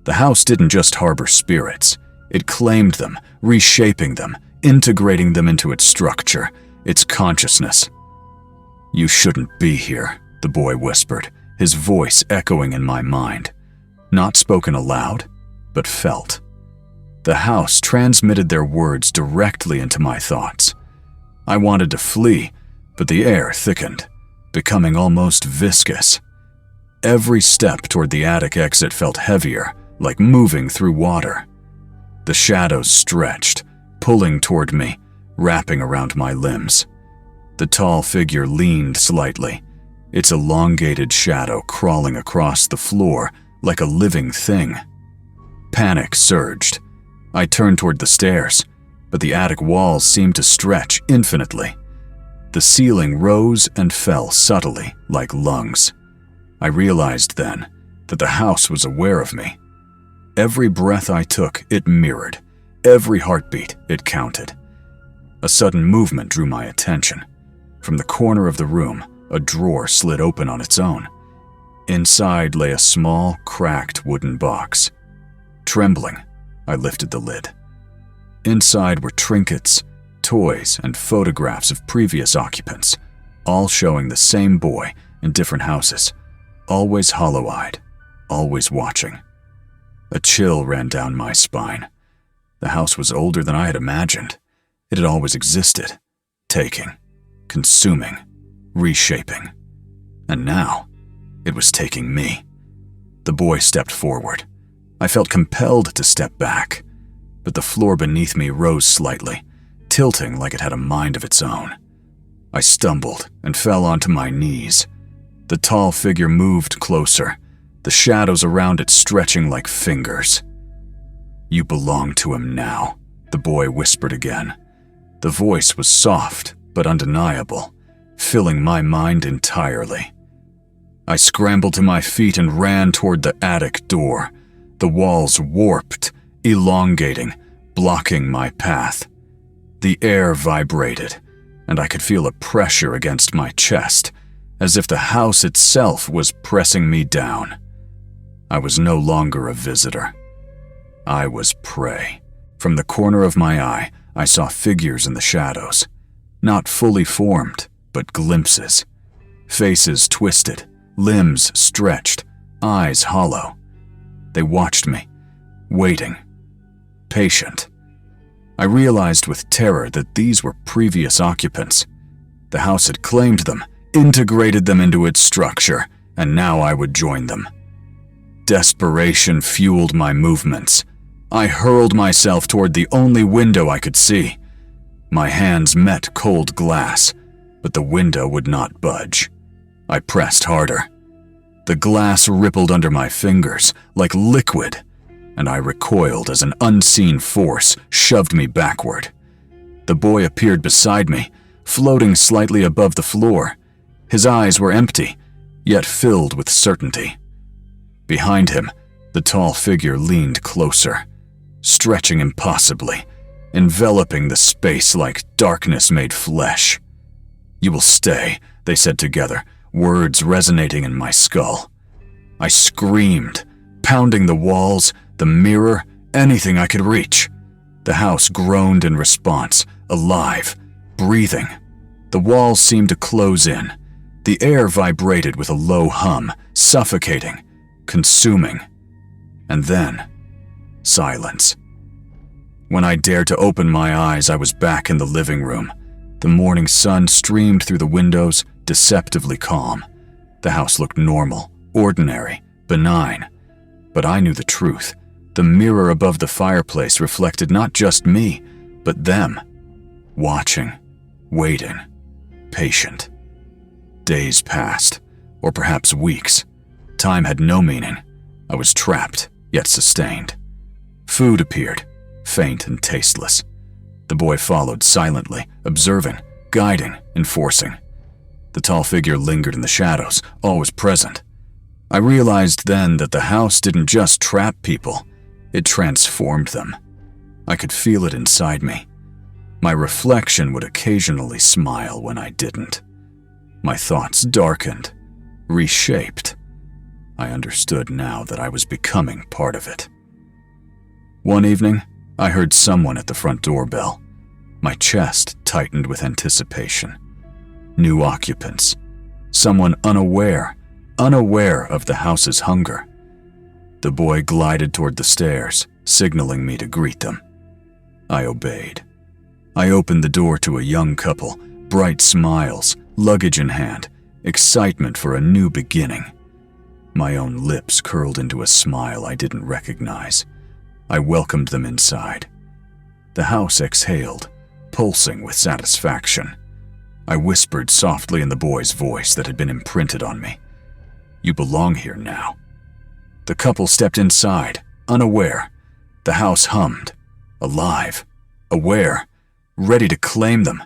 The house didn't just harbor spirits. It claimed them, reshaping them, integrating them into its structure, its consciousness. "You shouldn't be here," the boy whispered, his voice echoing in my mind, not spoken aloud, but felt. The house transmitted their words directly into my thoughts. I wanted to flee, but the air thickened, becoming almost viscous. Every step toward the attic exit felt heavier, like moving through water. The shadows stretched, pulling toward me, wrapping around my limbs. The tall figure leaned slightly, its elongated shadow crawling across the floor like a living thing. Panic surged. I turned toward the stairs, but the attic walls seemed to stretch infinitely. The ceiling rose and fell subtly, like lungs. I realized then that the house was aware of me. Every breath I took, it mirrored. Every heartbeat, it counted. A sudden movement drew my attention. From the corner of the room, a drawer slid open on its own. Inside lay a small, cracked wooden box. Trembling, I lifted the lid. Inside were trinkets, toys, and photographs of previous occupants, all showing the same boy in different houses, always hollow-eyed, always watching. A chill ran down my spine. The house was older than I had imagined. It had always existed, taking, consuming, reshaping. And now, it was taking me. The boy stepped forward. I felt compelled to step back, but the floor beneath me rose slightly, tilting like it had a mind of its own. I stumbled and fell onto my knees. The tall figure moved closer, the shadows around it stretching like fingers. "You belong to him now," the boy whispered again. The voice was soft but undeniable, filling my mind entirely. I scrambled to my feet and ran toward the attic door. The walls warped, elongating, blocking my path. The air vibrated, and I could feel a pressure against my chest, as if the house itself was pressing me down. I was no longer a visitor. I was prey. From the corner of my eye, I saw figures in the shadows, not fully formed, but glimpses. Faces twisted, limbs stretched, eyes hollow. They watched me, waiting, patient. I realized with terror that these were previous occupants. The house had claimed them, integrated them into its structure, and now I would join them. Desperation fueled my movements. I hurled myself toward the only window I could see. My hands met cold glass, but the window would not budge. I pressed harder. The glass rippled under my fingers like liquid, and I recoiled as an unseen force shoved me backward. The boy appeared beside me, floating slightly above the floor. His eyes were empty, yet filled with certainty. Behind him, the tall figure leaned closer, stretching impossibly, enveloping the space like darkness made flesh. "You will stay," they said together, words resonating in my skull. I screamed, pounding the walls, the mirror, anything I could reach. The house groaned in response, alive, breathing. The walls seemed to close in. The air vibrated with a low hum, suffocating, consuming. And then, silence. When I dared to open my eyes, I was back in the living room. The morning sun streamed through the windows, deceptively calm. The house looked normal, ordinary, benign. But I knew the truth. The mirror above the fireplace reflected not just me, but them. Watching, waiting, patient. Days passed, or perhaps weeks. Time had no meaning. I was trapped, yet sustained. Food appeared, faint and tasteless. The boy followed silently, observing, guiding, enforcing. The tall figure lingered in the shadows, always present. I realized then that the house didn't just trap people, it transformed them. I could feel it inside me. My reflection would occasionally smile when I didn't. My thoughts darkened, reshaped. I understood now that I was becoming part of it. One evening, I heard someone at the front doorbell. My chest tightened with anticipation. New occupants. Someone unaware, unaware of the house's hunger. The boy glided toward the stairs, signaling me to greet them. I obeyed. I opened the door to a young couple, bright smiles, luggage in hand, excitement for a new beginning. My own lips curled into a smile I didn't recognize. I welcomed them inside. The house exhaled, pulsing with satisfaction. I whispered softly in the boy's voice that had been imprinted on me. "You belong here now." The couple stepped inside, unaware. The house hummed, alive, aware, ready to claim them,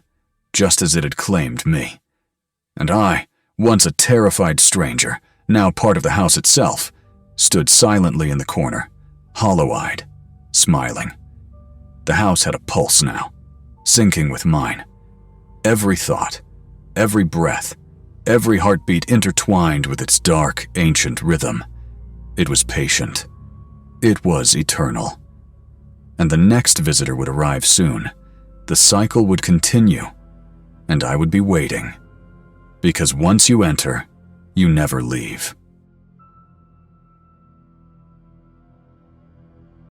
just as it had claimed me. And I, once a terrified stranger, now part of the house itself, stood silently in the corner, hollow-eyed, smiling. The house had a pulse now, syncing with mine. Every thought, every breath, every heartbeat intertwined with its dark, ancient rhythm. It was patient. It was eternal. And the next visitor would arrive soon. The cycle would continue, and I would be waiting. Because once you enter, you never leave.